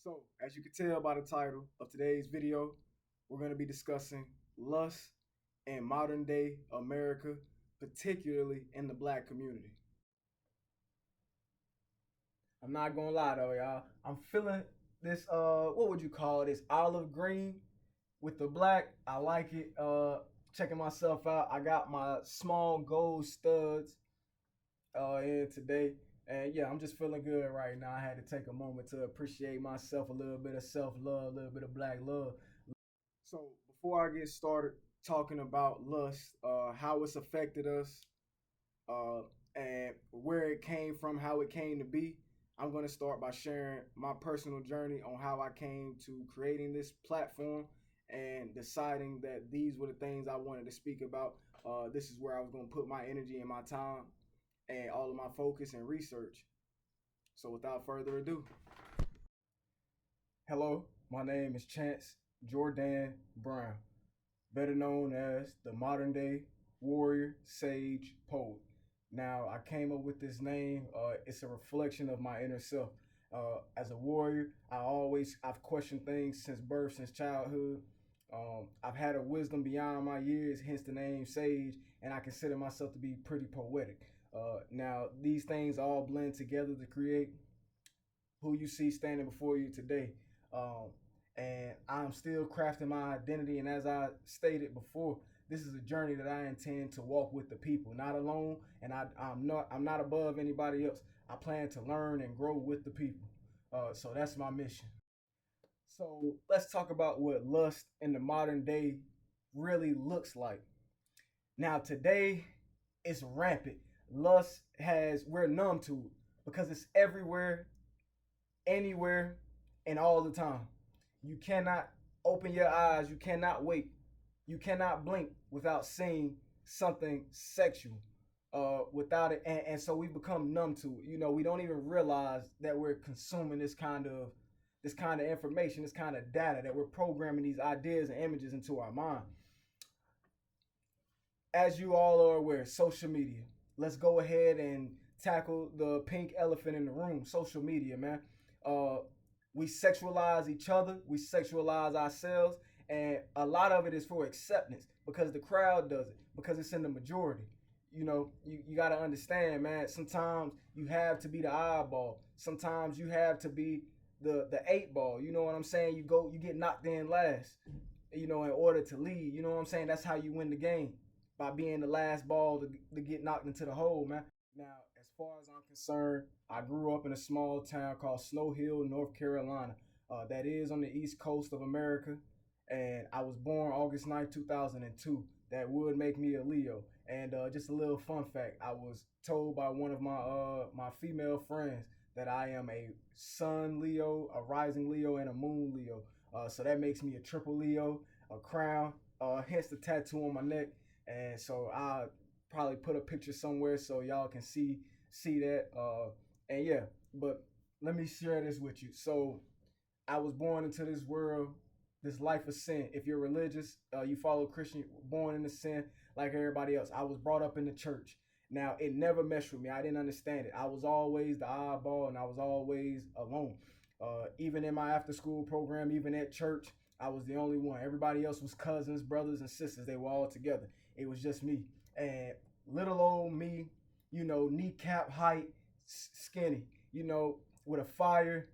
So, as you can tell by the title of today's video, we're going to be discussing lust in modern day America, particularly in the black community. I'm not gonna lie though, y'all. I'm feeling this what would you call this? Olive green with the black. I like it. Checking myself out. I got my small gold studs in today. And yeah, I'm just feeling good right now. I had to take a moment to appreciate myself, a little bit of self love, a little bit of black love. So before I get started talking about lust, how it's affected us, uh, and where it came from, how it came to be, I'm going to start by sharing my personal journey on how I came to creating this platform and deciding that these were the things I wanted to speak about. This is where I was going to put my energy and my time and all of my focus and research. So without further ado, hello, my name is Chance Jordan Brown, better known as the modern day warrior, sage, poet. Now, I came up with this name. It's a reflection of my inner self. As a warrior, I've questioned things since birth, since childhood. I've had a wisdom beyond my years, hence the name Sage, and I consider myself to be pretty poetic. Now, these things all blend together to create who you see standing before you today. Um, and I'm still crafting my identity. And as I stated before, this is a journey that I intend to walk with the people, not alone. And I'm not above anybody else. I plan to learn and grow with the people. So that's my mission. So let's talk about what lust in the modern day really looks like. Now today, it's rampant. Lust has we're numb to it because it's everywhere, anywhere, and all the time. You cannot open your eyes, you cannot wait, you cannot blink without seeing something sexual. Without it, and so we become numb to it. We don't even realize that we're consuming this kind of information, this kind of data, that we're programming these ideas and images into our mind. As you all are aware, social media. Let's go ahead and tackle the pink elephant in the room. Social media, man. Uh, we sexualize each other, we sexualize ourselves, and a lot of it is for acceptance because the crowd does it, because it's in the majority. You got to understand, man. Sometimes you have to be the eyeball. Sometimes you have to be the eight ball. You know what I'm saying? You get knocked in last. In order to lead. You know what I'm saying? That's how you win the game, by being the last ball to get knocked into the hole, man. Now, as far as I'm concerned, I grew up in a small town called Snow Hill, North Carolina. That is on the east coast of America. And I was born August 9th, 2002. That would make me a Leo. And just a little fun fact, I was told by one of my female friends that I am a sun Leo, a rising Leo, and a moon Leo. So that makes me a triple Leo, a crown, hence the tattoo on my neck. And so I probably put a picture somewhere so y'all can see that. And yeah, but let me share this with you. So I was born into this world, this life of sin. If you're religious, you follow Christian, born into sin like everybody else. I was brought up in the church. Now, it never meshed with me. I didn't understand it. I was always the oddball and I was always alone. Even in my after school program, even at church, I was the only one. Everybody else was cousins, brothers, and sisters. They were all together. It was just me. And little old me, kneecap height, skinny, with a fire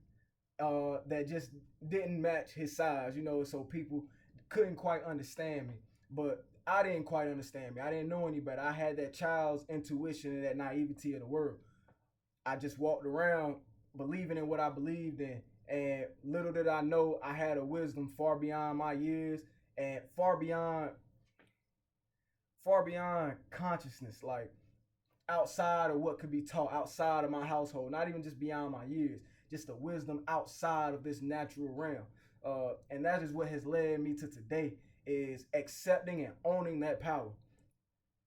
that just didn't match his size, so people couldn't quite understand me. But I didn't quite understand me. I didn't know any better. I had that child's intuition and that naivety of the world. I just walked around believing in what I believed in. And little did I know I had a wisdom far beyond my years and far beyond consciousness, like outside of what could be taught, outside of my household, not even just beyond my years, just a wisdom outside of this natural realm. And that is what has led me to today, is accepting and owning that power.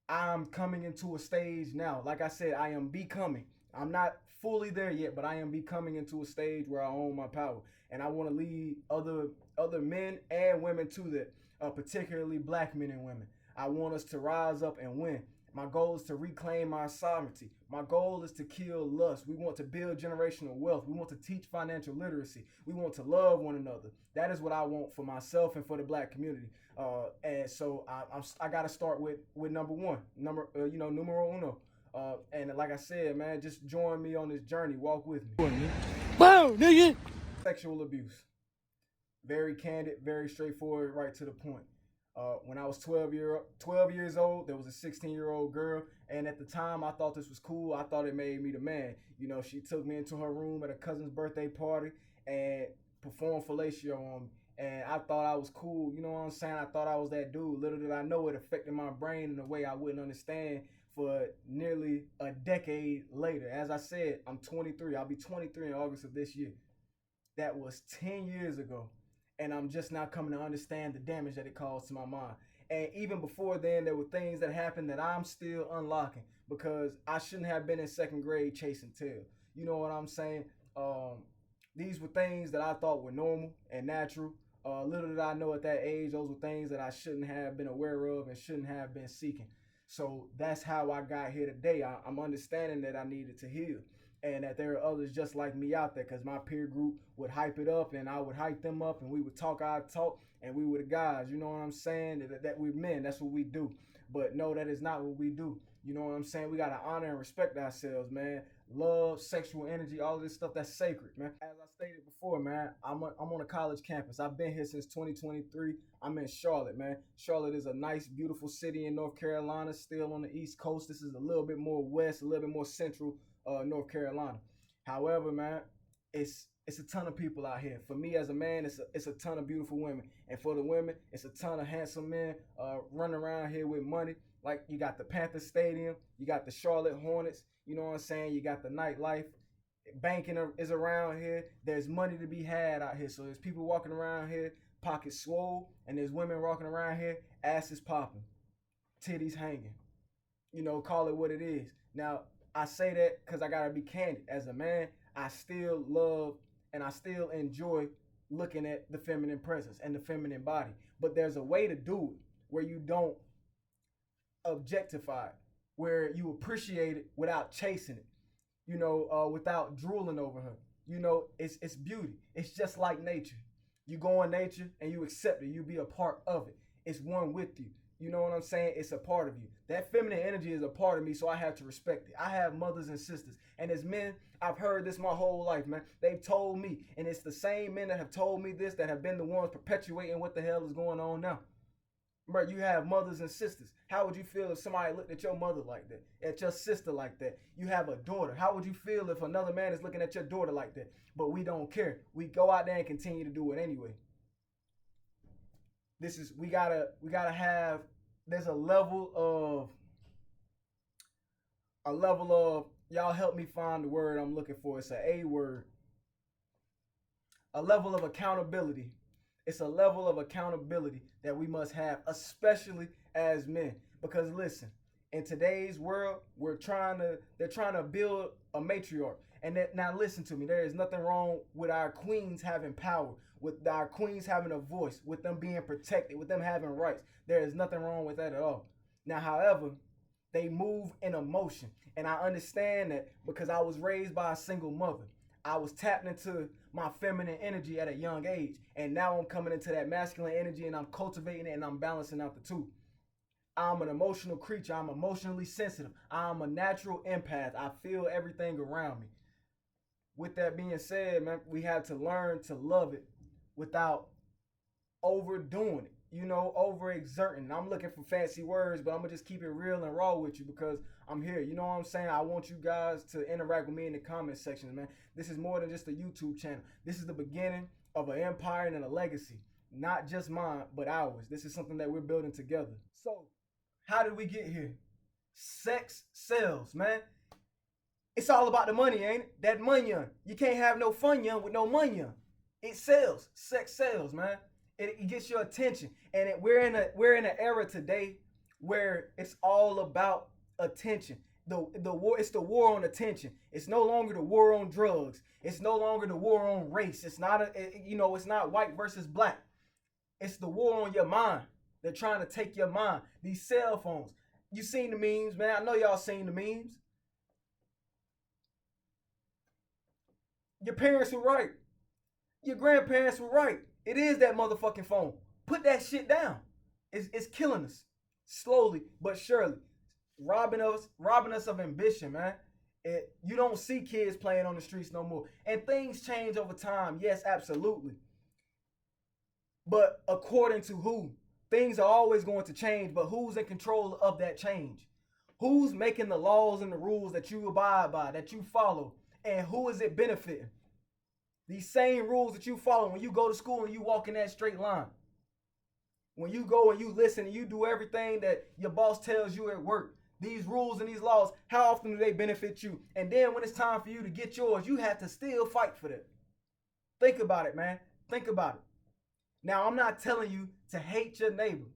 I'm coming into a stage now. Like I said, I am becoming. I'm not fully there yet, but I am becoming into a stage where I own my power, and I want to lead other men and women to that. Particularly black men and women. I want us to rise up and win. My goal is to reclaim our sovereignty. My goal is to kill lust. We want to build generational wealth. We want to teach financial literacy. We want to love one another. That is what I want for myself and for the black community. And so I got to start with number one, numero uno. And like I said, man, just join me on this journey. Walk with me. Bow, nigga. Sexual abuse. Very candid, very straightforward, right to the point. When I was 12 years old, there was a 16-year-old girl, and at the time I thought this was cool. I thought it made me the man. You know, she took me into her room at a cousin's birthday party and performed fellatio on me. And I thought I was cool. You know what I'm saying? I thought I was that dude. Little did I know it affected my brain in a way I wouldn't understand for nearly a decade later. As I said, I'm 23. I'll be 23 in August of this year. That was 10 years ago. And I'm just now coming to understand the damage that it caused to my mind. And even before then, there were things that happened that I'm still unlocking because I shouldn't have been in second grade chasing tail. You know what I'm saying? These were things that I thought were normal and natural. Little did I know at that age, those were things that I shouldn't have been aware of and shouldn't have been seeking. So that's how I got here today. I'm understanding that I needed to heal and that there are others just like me out there because my peer group would hype it up and I would hype them up and we would talk our talk and we were the guys. You know what I'm saying? That we're men. That's what we do. But no, that is not what we do. You know what I'm saying? We got to honor and respect ourselves, man. Love, sexual energy, all of this stuff, that's sacred, man. As I stated before, man, I'm on a college campus. I've been here since 2023. I'm in Charlotte, man. Charlotte is a nice, beautiful city in North Carolina, still on the East Coast. This is a little bit more west, a little bit more central North Carolina. However, man, it's a ton of people out here. For me as a man, it's a ton of beautiful women. And for the women, it's a ton of handsome men running around here with money. Like you got the Panther Stadium, you got the Charlotte Hornets, you know what I'm saying? You got the nightlife. Banking is around here. There's money to be had out here. So there's people walking around here, pockets swole, and there's women walking around here, asses popping, titties hanging. You know, call it what it is. Now, I say that because I gotta be candid. As a man, I still love and I still enjoy looking at the feminine presence and the feminine body. But there's a way to do it where you don't objectify it, where you appreciate it without chasing it, without drooling over her. You know, it's beauty. It's just like nature. You go in nature and you accept it. You be a part of it. It's one with you. You know what I'm saying? It's a part of you. That feminine energy is a part of me, so I have to respect it. I have mothers and sisters. And as men, I've heard this my whole life, man. They've told me, and it's the same men that have told me this that have been the ones perpetuating what the hell is going on now. Bro, you have mothers and sisters. How would you feel if somebody looked at your mother like that, at your sister like that? You have a daughter. How would you feel if another man is looking at your daughter like that? But we don't care. We go out there and continue to do it anyway. We gotta have. There's a level of y'all help me find the word I'm looking for. It's a word. A level of accountability. It's a level of accountability that we must have, especially as men. Because listen, in today's world, they're trying to build a matriarch. And now listen to me, there is nothing wrong with our queens having power, with our queens having a voice, with them being protected, with them having rights. There is nothing wrong with that at all. Now, however, they move in emotion. And I understand that because I was raised by a single mother. I was tapped into my feminine energy at a young age. And now I'm coming into that masculine energy and I'm cultivating it and I'm balancing out the two. I'm an emotional creature. I'm emotionally sensitive. I'm a natural empath. I feel everything around me. With that being said, man, we have to learn to love it without overdoing it, overexerting. I'm looking for fancy words, but I'm going to just keep it real and raw with you because I'm here. You know what I'm saying? I want you guys to interact with me in the comment sections, man. This is more than just a YouTube channel. This is the beginning of an empire and a legacy. Not just mine, but ours. This is something that we're building together. So, how did we get here? Sex sells, man. It's all about the money, ain't it? That money. You can't have no fun with no money. It sells. Sex sells, man. It gets your attention. And we're in an era today where it's all about attention. It's the war on attention. It's no longer the war on drugs. It's no longer the war on race. It's not it's not white versus black. It's the war on your mind. They're trying to take your mind. These cell phones. You seen the memes, man. I know y'all seen the memes. Your parents were right. Your grandparents were right. It is that motherfucking phone. Put that shit down. It's killing us. Slowly but surely. Robbing us of ambition, man. You don't see kids playing on the streets no more. And things change over time. Yes, absolutely. But according to who? Things are always going to change, but who's in control of that change? Who's making the laws and the rules that you abide by, that you follow? And who is it benefiting? These same rules that you follow when you go to school and you walk in that straight line. When you go and you listen and you do everything that your boss tells you at work. These rules and these laws, how often do they benefit you? And then when it's time for you to get yours, you have to still fight for that. Think about it, man. Think about it. Now, I'm not telling you to hate your neighbor.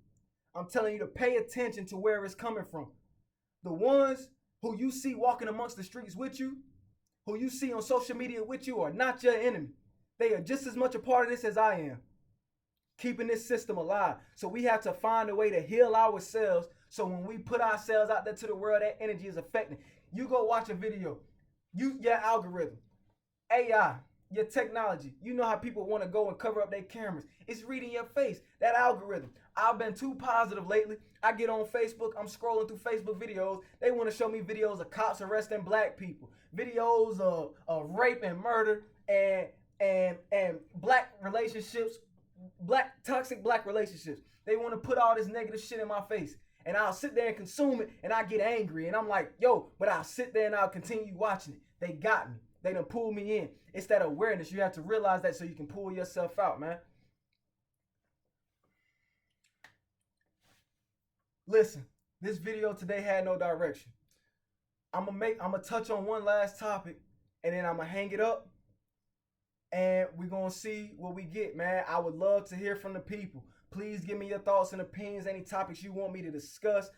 I'm telling you to pay attention to where it's coming from. The ones who you see walking amongst the streets with you, who you see on social media with you, are not your enemy. They are just as much a part of this as I am, keeping this system alive. So we have to find a way to heal ourselves, so when we put ourselves out there to the world, that energy is affecting. You go watch a video, your algorithm, AI, your technology. You know how people want to go and cover up their cameras. It's reading your face, that algorithm. I've been too positive lately. I get on Facebook, I'm scrolling through Facebook videos. They want to show me videos of cops arresting black people, videos of rape and murder, and black relationships, toxic black relationships. They want to put all this negative shit in my face. And I'll sit there and consume it, and I get angry. And I'm like, yo, but I'll sit there and I'll continue watching it. They got me. They done pulled me in. It's that awareness. You have to realize that so you can pull yourself out, man. Listen, this video today had no direction. I'm gonna touch on one last topic, and then I'm gonna hang it up, and we're gonna see what we get, man. I would love to hear from the people. Please give me your thoughts and opinions, any topics you want me to discuss.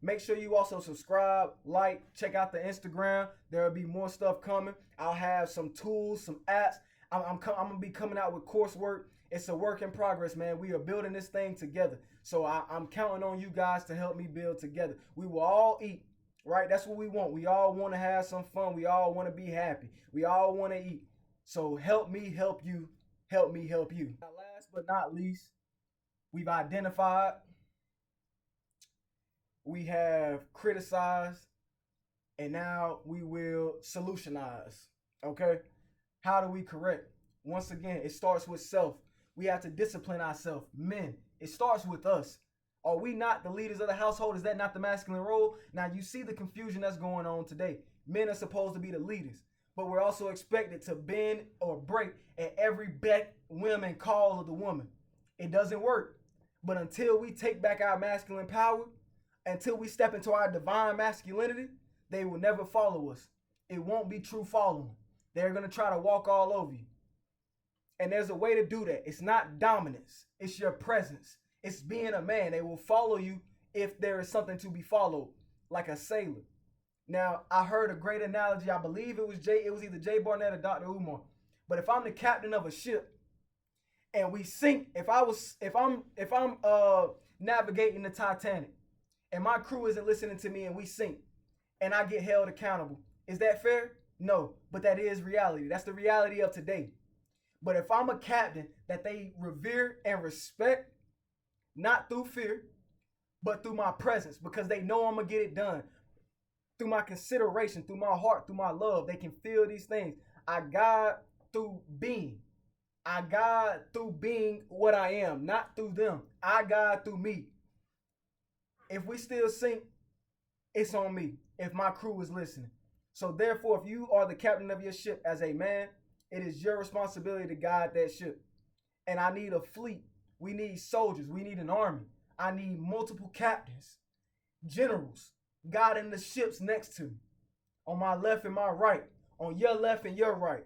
Make sure you also subscribe, like, check out the Instagram. There will be more stuff coming. I'll have some tools, some apps. I'm gonna be coming out with coursework. It's a work in progress, man. We are building this thing together. So I'm counting on you guys to help me build together. We will all eat, right? That's what we want. We all want to have some fun. We all want to be happy. We all want to eat. So help me help you. Help me help you. Last but not least, we've identified, we have criticized, and now we will solutionize. Okay? How do we correct? Once again, it starts with self. We have to discipline ourselves. Men, it starts with us. Are we not the leaders of the household? Is that not the masculine role? Now, you see the confusion that's going on today. Men are supposed to be the leaders, but we're also expected to bend or break at every beck, whim, and call of the woman. It doesn't work. But until we take back our masculine power, until we step into our divine masculinity, they will never follow us. It won't be true following. They're going to try to walk all over you. And there's a way to do that. It's not dominance. It's your presence. It's being a man. They will follow you if there is something to be followed, like a sailor. Now, I heard a great analogy. I believe it was either Jay Barnett or Dr. Umar. But if I'm the captain of a ship and we sink, if I'm navigating the Titanic and my crew isn't listening to me and we sink and I get held accountable, is that fair? No, but that is reality. That's the reality of today. But if I'm a captain that they revere and respect, not through fear, but through my presence, because they know I'm going to get it done, through my consideration, through my heart, through my love, they can feel these things. I guide through being. I guide through being what I am, not through them. I guide through me. If we still sink, it's on me, if my crew is listening. So therefore, if you are the captain of your ship as a man, it is your responsibility to guide that ship. And I need a fleet. We need soldiers. We need an army. I need multiple captains, generals, guiding the ships next to me, on my left and my right, on your left and your right,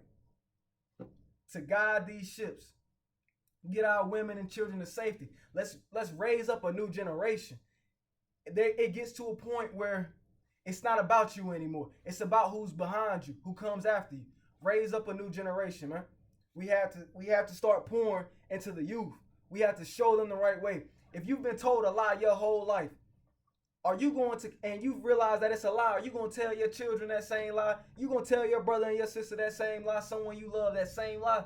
to guide these ships, get our women and children to safety. Let's raise up a new generation. It gets to a point where it's not about you anymore. It's about who's behind you, who comes after you. Raise up a new generation, man. We have to start pouring into the youth. We have to show them the right way. If you've been told a lie your whole life, Are you going to, and you realize that it's a lie, are you going to tell your children that same lie? You going to tell your brother and your sister that same lie, someone you love that same lie?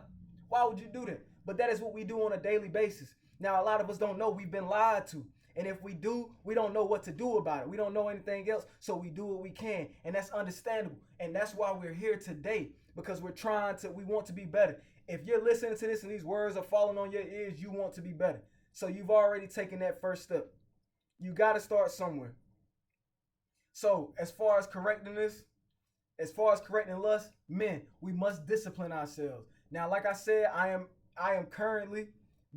Why would you do that? But that is what we do on a daily basis. Now, a lot of us don't know we've been lied to. And if we do, we don't know what to do about it. We don't know anything else, so we do what we can. And that's understandable. And that's why we're here today, because we want to be better. If you're listening to this and these words are falling on your ears, you want to be better. So you've already taken that first step. You got to start somewhere. So as far as correcting lust, men, we must discipline ourselves. Now, like I said, I am currently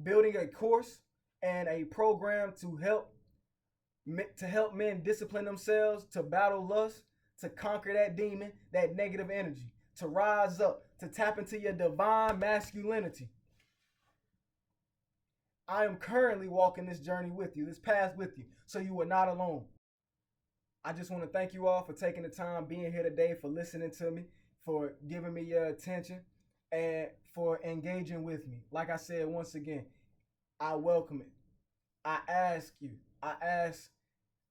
building a course and a program to help men discipline themselves, to battle lust, to conquer that demon, that negative energy, to rise up, to tap into your divine masculinity. I am currently walking this journey with you, this path with you, so you are not alone. I just want to thank you all for taking the time being here today, for listening to me, for giving me your attention, and for engaging with me. Like I said, once again, I welcome it. I ask,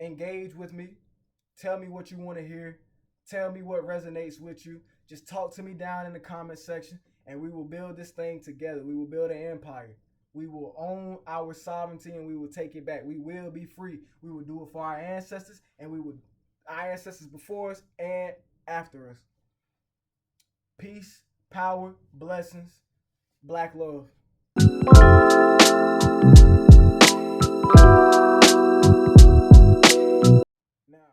engage with me. Tell me what you want to hear. Tell me what resonates with you. Just talk to me down in the comment section, and we will build this thing together. We will build an empire. We will own our sovereignty, and we will take it back. We will be free. We will do it for our ancestors, and our ancestors before us and after us. Peace, power, blessings, black love. Now,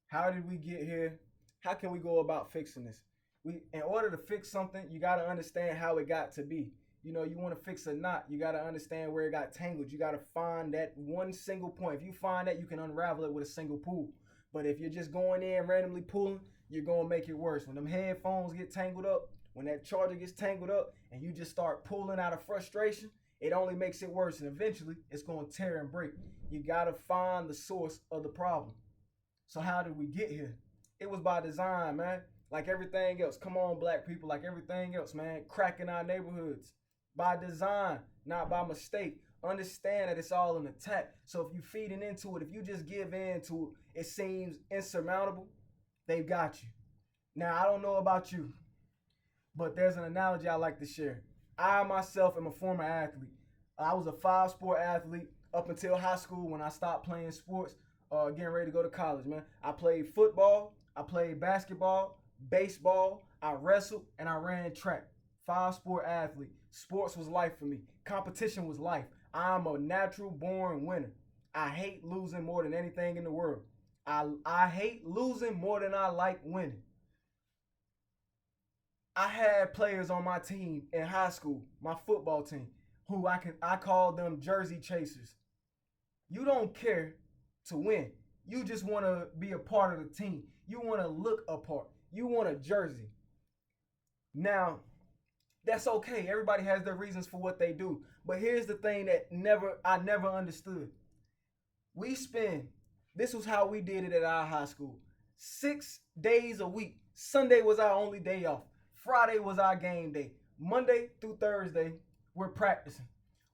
how did we get here? How can we go about fixing this? In order to fix something, you got to understand how it got to be. You want to fix a knot, you got to understand where it got tangled. You got to find that one single point. If you find that, you can unravel it with a single pull. But if you're just going in randomly pulling, you're going to make it worse. When them headphones get tangled up, when that charger gets tangled up, and you just start pulling out of frustration, it only makes it worse. And eventually, it's going to tear and break. You got to find the source of the problem. So how did we get here? It was by design, man. Like everything else. Come on, black people. Like everything else, man. Cracking our neighborhoods. By design, not by mistake. Understand that it's all an attack. So if you feeding into it, if you just give in to it, it seems insurmountable, they've got you. Now, I don't know about you, but there's an analogy I like to share. I myself am a former athlete. I was a 5-sport athlete up until high school when I stopped playing sports, getting ready to go to college, man. I played football, I played basketball, baseball, I wrestled, and I ran track. 5-sport athlete. Sports was life for me. Competition was life. I'm a natural born winner. I hate losing more than anything in the world. I hate losing more than I like winning. I had players on my team in high school, my football team, who I call them jersey chasers. You don't care to win. You just want to be a part of the team. You want to look a part. You want a jersey. Now, that's okay. Everybody has their reasons for what they do. But here's the thing that I never understood. This was how we did it at our high school. 6 days a week. Sunday was our only day off. Friday was our game day. Monday through Thursday, we're practicing.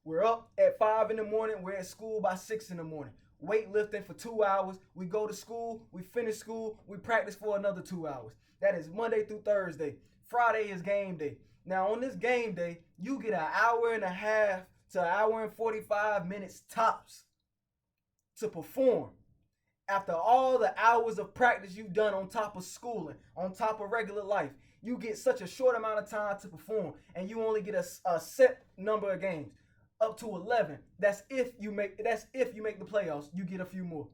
We're up at 5 in the morning. We're at school by 6 in the morning. Weightlifting for 2 hours. We go to school. We finish school. We practice for another 2 hours. That is Monday through Thursday. Friday is game day. Now, on this game day, you get an hour and a half to an hour and 45 minutes tops to perform. After all the hours of practice you've done on top of schooling, on top of regular life, you get such a short amount of time to perform, and you only get a set number of games, up to 11. That's if you make the playoffs. You get a few more.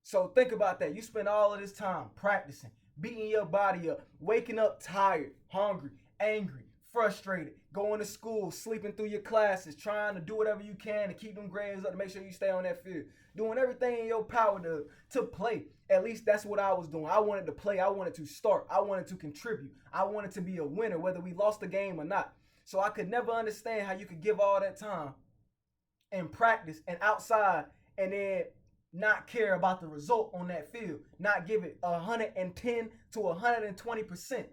So think about that. You spend all of this time practicing, beating your body up, waking up tired, hungry, angry, frustrated, going to school, sleeping through your classes, trying to do whatever you can to keep them grades up to make sure you stay on that field, doing everything in your power to play. At least that's what I was doing. I wanted to play. I wanted to start. I wanted to contribute. I wanted to be a winner, whether we lost the game or not. So I could never understand how you could give all that time and practice and outside and then not care about the result on that field, not give it 110 to 120%.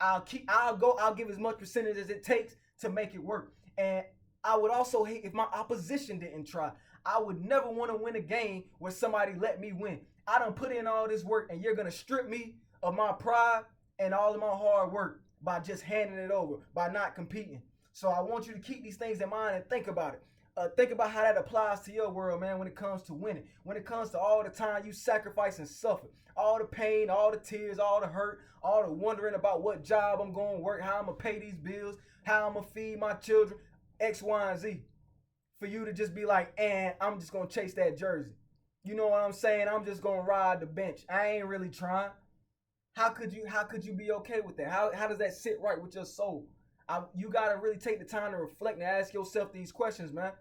I'll give as much percentage as it takes to make it work. And I would also hate if my opposition didn't try. I would never want to win a game where somebody let me win. I done put in all this work and you're going to strip me of my pride and all of my hard work by just handing it over, by not competing. So I want you to keep these things in mind and think about it. Think about how that applies to your world, man, when it comes to winning. When it comes to all the time you sacrifice and suffer, all the pain, all the tears, all the hurt, all the wondering about what job I'm going to work, how I'm going to pay these bills, how I'm going to feed my children, X, Y, and Z. For you to just be like, and I'm just going to chase that jersey. You know what I'm saying? I'm just going to ride the bench. I ain't really trying. How could you be okay with that? How does that sit right with your soul? You got to really take the time to reflect and ask yourself these questions, man.